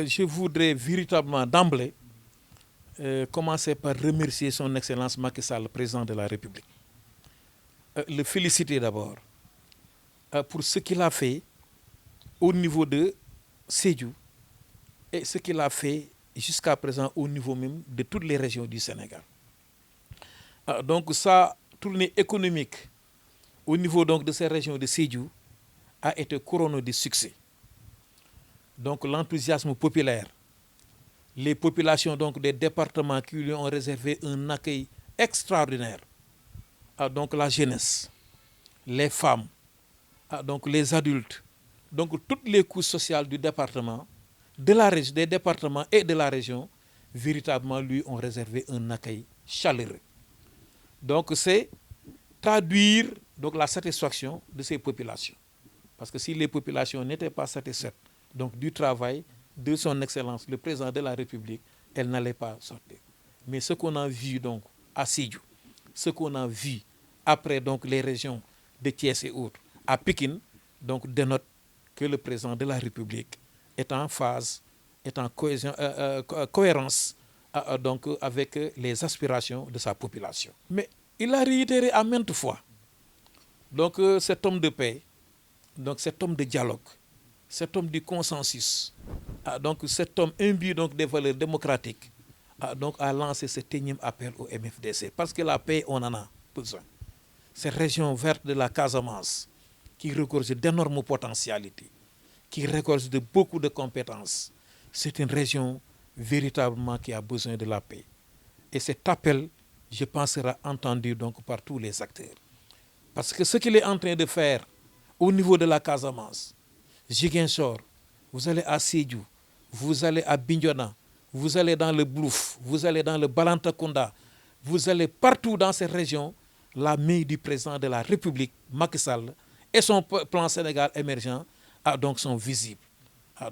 je voudrais véritablement d'emblée commencer par remercier son Excellence Macky Sall, le président de la République. Le féliciter d'abord pour ce qu'il a fait au niveau de Sédhiou et ce qu'il a fait jusqu'à présent au niveau même de toutes les régions du Sénégal. Donc sa tournée économique au niveau donc de ces régions de Sédhiou a été couronnée de succès. Donc l'enthousiasme populaire, les populations donc des départements qui lui ont réservé un accueil extraordinaire, donc la jeunesse, les femmes, donc les adultes, donc toutes les couches sociales du département, des départements et de la région, véritablement lui ont réservé un accueil chaleureux. Donc c'est traduire donc la satisfaction de ces populations. Parce que si les populations n'étaient pas satisfaites donc, du travail de son Excellence, le président de la République, elles n'allaient pas sortir. Mais ce qu'on a vu donc à Sédhiou, ce qu'on a vu après donc les régions de Thiès et autres, à Pékin, donc dénote que le président de la République est en phase, est en cohérence donc avec les aspirations de sa population. Mais il a réitéré à maintes fois donc cet homme de paix, donc cet homme de dialogue, cet homme du consensus, donc cet homme imbu donc des valeurs démocratiques, donc a lancé cet énième appel au MFDC. Parce que la paix, on en a besoin. Cette région verte de la Casamance, qui regorge d'énormes potentialités, qui regorge de beaucoup de compétences, c'est une région véritablement qui a besoin de la paix. Et cet appel, je pense, sera entendu donc par tous les acteurs. Parce que ce qu'il est en train de faire au niveau de la Casamance, Ziguinchor, vous allez à Sédhiou, vous allez à Bignona, vous allez dans le Blouf, vous allez dans le Balantacounda, vous allez partout dans ces régions, la main du président de la République, Macky Sall, et son plan Sénégal émergent donc sont visibles.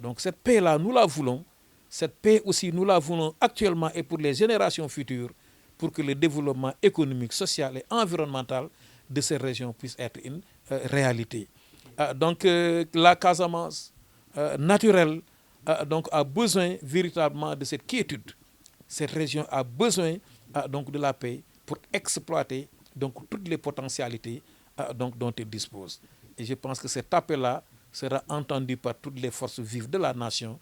Donc cette paix-là, nous la voulons. Cette paix aussi, nous la voulons actuellement et pour les générations futures, pour que le développement économique, social et environnemental de ces régions puisse être une réalité. Donc la Casamance naturelle donc, a besoin véritablement de cette quiétude. Cette région a besoin donc de la paix pour exploiter donc, toutes les potentialités donc, dont elle dispose. Et je pense que cet appel-là sera entendu par toutes les forces vives de la nation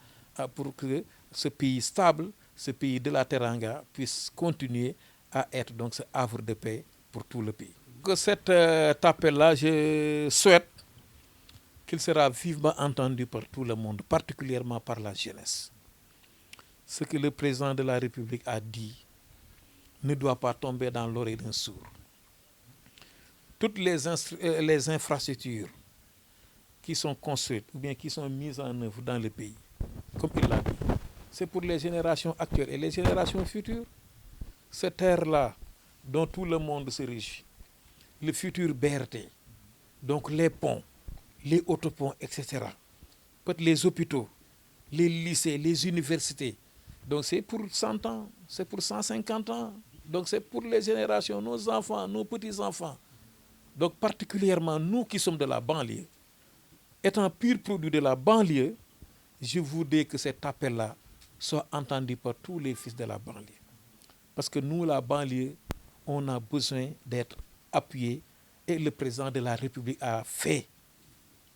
pour que ce pays stable, ce pays de la Teranga puisse continuer à être donc ce havre de paix pour tout le pays. Que cet appel-là, je souhaite qu'il sera vivement entendu par tout le monde, particulièrement par la jeunesse. Ce que le président de la République a dit ne doit pas tomber dans l'oreille d'un sourd. Toutes les infrastructures qui sont construites ou bien qui sont mises en œuvre dans le pays, comme il l'a dit, c'est pour les générations actuelles et les générations futures. Cette terre-là dont tout le monde se réjouit, le futur BRT, donc les ponts, les autoponts, etc. Peut-être les hôpitaux, les lycées, les universités. Donc c'est pour 100 ans, c'est pour 150 ans. Donc c'est pour les générations, nos enfants, nos petits-enfants. Donc particulièrement nous qui sommes de la banlieue, étant pur produit de la banlieue, je voudrais que cet appel-là soit entendu par tous les fils de la banlieue. Parce que nous, la banlieue, on a besoin d'être appuyés et le président de la République a fait.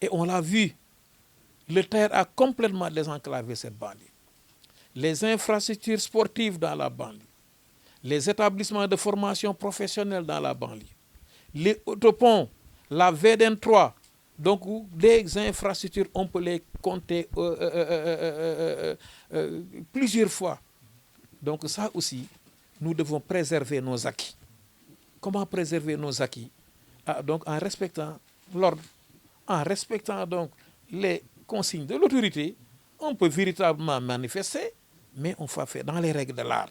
Et on l'a vu, le terre a complètement désenclavé cette banlieue. Les infrastructures sportives dans la banlieue, les établissements de formation professionnelle dans la banlieue, les autoponts, la VDN 3, donc des infrastructures, on peut les compter plusieurs fois. Donc ça aussi, nous devons préserver nos acquis. Comment préserver nos acquis? Donc en respectant l'ordre, en respectant donc les consignes de l'autorité, on peut véritablement manifester, mais on va faire dans les règles de l'art.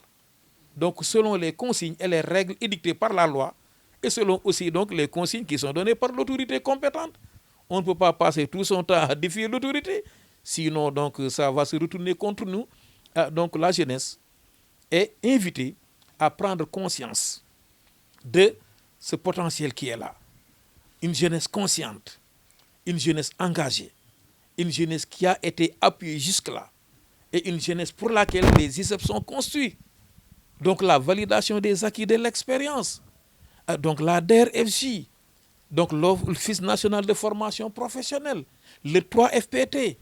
Donc selon les consignes et les règles édictées par la loi, et selon aussi donc les consignes qui sont données par l'autorité compétente. On ne peut pas passer tout son temps à défier l'autorité, sinon donc ça va se retourner contre nous. Donc la jeunesse est invitée à prendre conscience de ce potentiel qui est là. Une jeunesse consciente, une jeunesse engagée, une jeunesse qui a été appuyée jusque-là et une jeunesse pour laquelle les ISEP sont construits. Donc la validation des acquis de l'expérience, donc la DER-FJ, donc l'Office national de formation professionnelle, le 3FPT,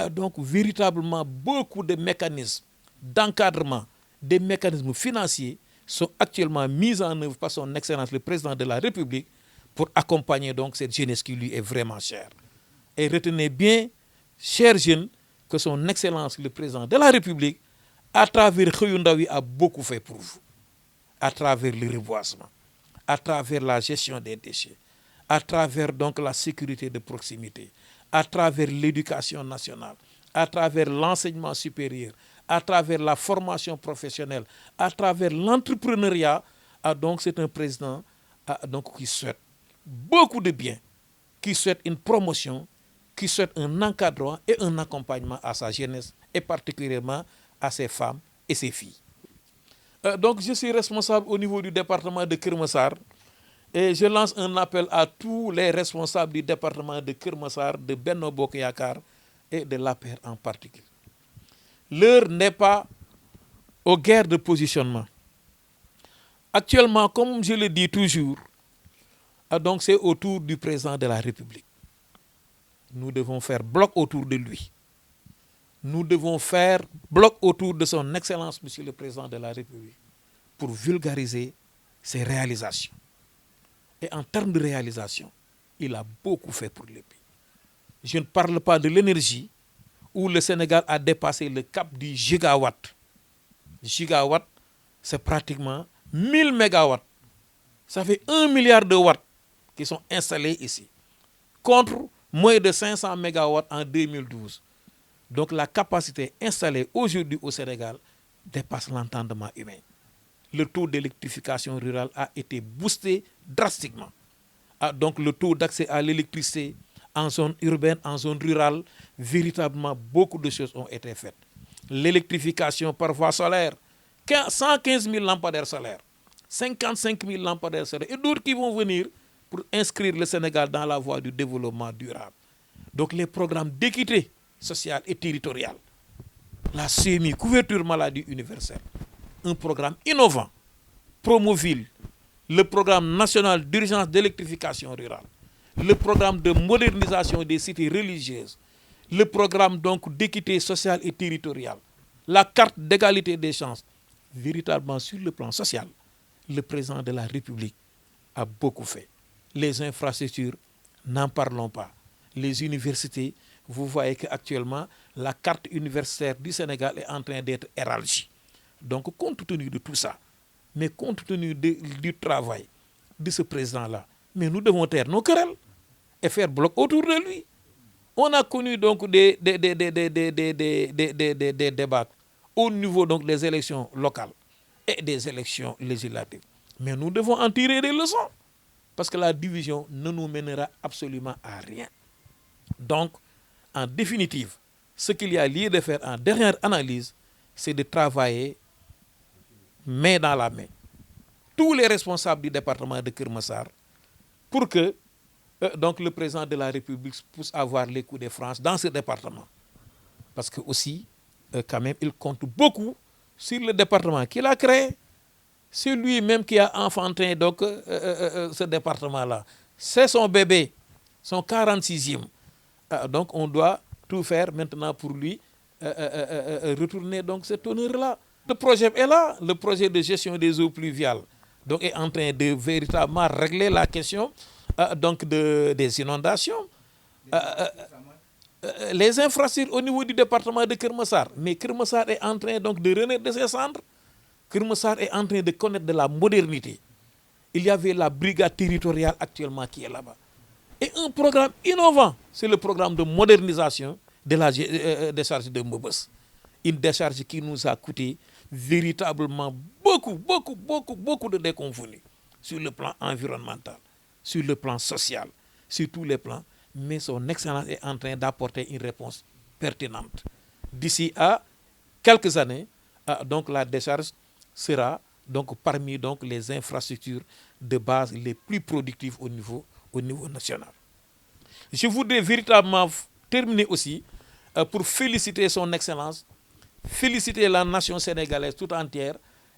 donc véritablement beaucoup de mécanismes d'encadrement, des mécanismes financiers sont actuellement mis en œuvre par son Excellence le Président de la République pour accompagner donc cette jeunesse qui lui est vraiment chère. Et retenez bien, chers jeunes, que son Excellence le Président de la République, à travers Xëyu Ndaw yi, a beaucoup fait pour vous. À travers le reboisement, à travers la gestion des déchets, à travers donc la sécurité de proximité, à travers l'éducation nationale, à travers l'enseignement supérieur, à travers la formation professionnelle, à travers l'entrepreneuriat. Donc c'est un président donc, qui souhaite beaucoup de bien, qui souhaite une promotion, qui souhaite un encadrement et un accompagnement à sa jeunesse et particulièrement à ses femmes et ses filles. Donc je suis responsable au niveau du département de Keur Massar et je lance un appel à tous les responsables du département de Keur Massar, de Benno Bokk Yakaar et de l'APR en particulier. L'heure n'est pas aux guerres de positionnement. Actuellement, comme je le dis toujours, donc c'est autour du président de la République. Nous devons faire bloc autour de lui. Nous devons faire bloc autour de son Excellence, Monsieur le Président de la République, pour vulgariser ses réalisations. Et en termes de réalisation, il a beaucoup fait pour le pays. Je ne parle pas de l'énergie, où le Sénégal a dépassé le cap du gigawatt. Gigawatt, c'est pratiquement 1000 mégawatts. Ça fait 1 milliard de watts qui sont installés ici, contre moins de 500 mégawatts en 2012. Donc la capacité installée aujourd'hui au Sénégal dépasse l'entendement humain. Le taux d'électrification rurale a été boosté drastiquement. Donc le taux d'accès à l'électricité en zone urbaine, en zone rurale, véritablement beaucoup de choses ont été faites. L'électrification par voie solaire, 115 000 lampadaires solaires, 55 000 lampadaires solaires et d'autres qui vont venir pour inscrire le Sénégal dans la voie du développement durable. Donc les programmes d'équité sociale et territoriale, la CMI, couverture maladie universelle, un programme innovant, Promoville, le programme national d'urgence d'électrification rurale, le programme de modernisation des cités religieuses, le programme donc d'équité sociale et territoriale, la carte d'égalité des chances. Véritablement sur le plan social, le président de la République a beaucoup fait. Les infrastructures, n'en parlons pas. Les universités, vous voyez qu'actuellement, la carte universitaire du Sénégal est en train d'être élargie. Donc, compte tenu de tout ça, mais compte tenu du travail de ce président-là, mais nous devons taire nos querelles et faire bloc autour de lui. On a connu donc des débats au niveau donc des élections locales et des élections législatives. Mais nous devons en tirer des leçons parce que la division ne nous mènera absolument à rien. Donc, en définitive, ce qu'il y a lieu de faire en dernière analyse, c'est de travailler main dans la main. Tous les responsables du département de Keur Massar pour que donc le président de la République puisse avoir les coups de France dans ce département. Parce que aussi, quand même, il compte beaucoup sur le département qu'il a créé. C'est lui-même qui a enfanté donc, ce département-là. C'est son bébé, son 46e. Donc on doit tout faire maintenant pour lui retourner donc cet honneur-là. Le projet est là, le projet de gestion des eaux pluviales. Donc est en train de véritablement régler la question donc des inondations. Les infrastructures au niveau du département de Keur Massar. Mais Keur Massar est en train donc de renaître de ses cendres. Keur Massar est en train de connaître de la modernité. Il y avait la brigade territoriale actuellement qui est là-bas. Et un programme innovant, c'est le programme de modernisation de la décharge de Mbeubeuss. Une décharge qui nous a coûté véritablement beaucoup de déconvenus sur le plan environnemental, sur le plan social, sur tous les plans. Mais son Excellence est en train d'apporter une réponse pertinente. D'ici à quelques années, donc la décharge sera donc parmi donc les infrastructures de base les plus productives au niveau national. Je voudrais véritablement terminer aussi pour féliciter son Excellence féliciter la nation sénégalaise tout entière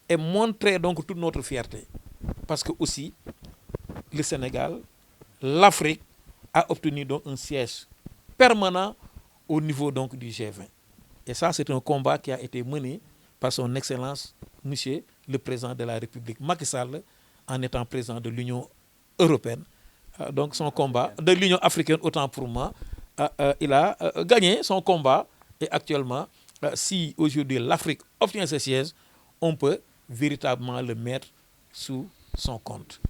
et montrer donc toute notre fierté. Parce que aussi, le Sénégal, l'Afrique a obtenu donc un siège permanent au niveau donc du G20. Et ça, c'est un combat qui a été mené par son Excellence, Monsieur le Président de la République, Macky Sall, en étant président de l'Union européenne. Donc son combat, de l'Union africaine autant pour moi, il a gagné son combat. Et actuellement, si aujourd'hui l'Afrique obtient ce siège, on peut véritablement le mettre sous son compte.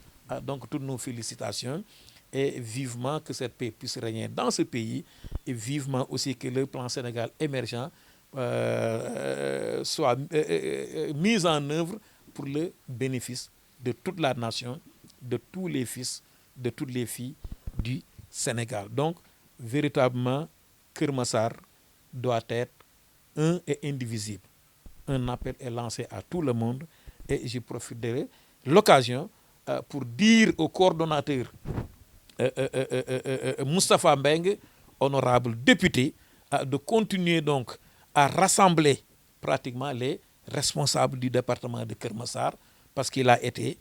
Donc toutes nos félicitations et vivement que cette paix puisse régner dans ce pays et vivement aussi que le plan Sénégal émergent soit mis en œuvre pour le bénéfice de toute la nation, de tous les fils, de toutes les filles du Sénégal. Donc, véritablement, Keur Massar doit être un et indivisible. Un appel est lancé à tout le monde et je profiterai de l'occasion pour dire au coordonnateur Moustapha Mbengue, honorable député, de continuer donc à rassembler pratiquement les responsables du département de Keur Massar parce qu'il a été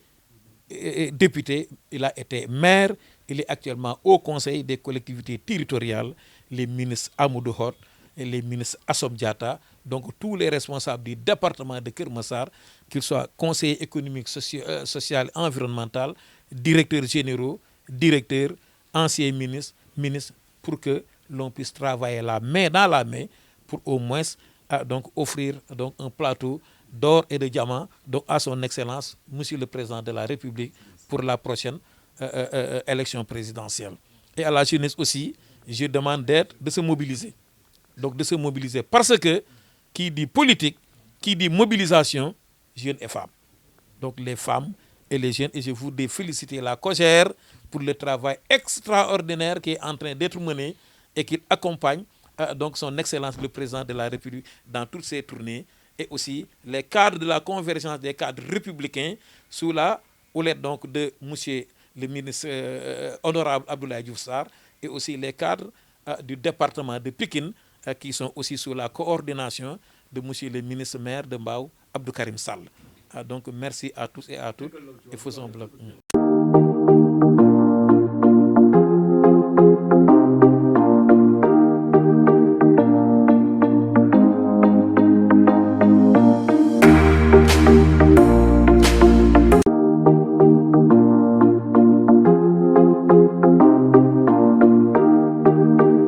député, il a été maire, il est actuellement au conseil des collectivités territoriales, les ministres Amadou Hott et les ministres Assom Diatta, donc tous les responsables du département de Keur Massar, qu'ils soient conseillers économiques, social, environnemental, directeurs généraux, directeurs, anciens ministres, pour que l'on puisse travailler la main dans la main pour au moins donc offrir donc un plateau d'or et de diamant donc à son Excellence, Monsieur le Président de la République, pour la prochaine élection présidentielle. Et à la jeunesse aussi, je demande de se mobiliser. Donc de se mobiliser parce que qui dit politique, qui dit mobilisation, jeunes et femmes. Donc les femmes et les jeunes, et je voudrais féliciter la COJER pour le travail extraordinaire qui est en train d'être mené et qui accompagne donc son Excellence le Président de la République dans toutes ses tournées, et aussi les cadres de la convergence des cadres républicains sous la houlette donc de monsieur le ministre honorable Abdoulaye Diouf Sarr, et aussi les cadres du département de Pikine qui sont aussi sous la coordination de monsieur le ministre maire de Mbao, Abdou Karim Sall. Donc merci à tous et à toutes et faisons bloc.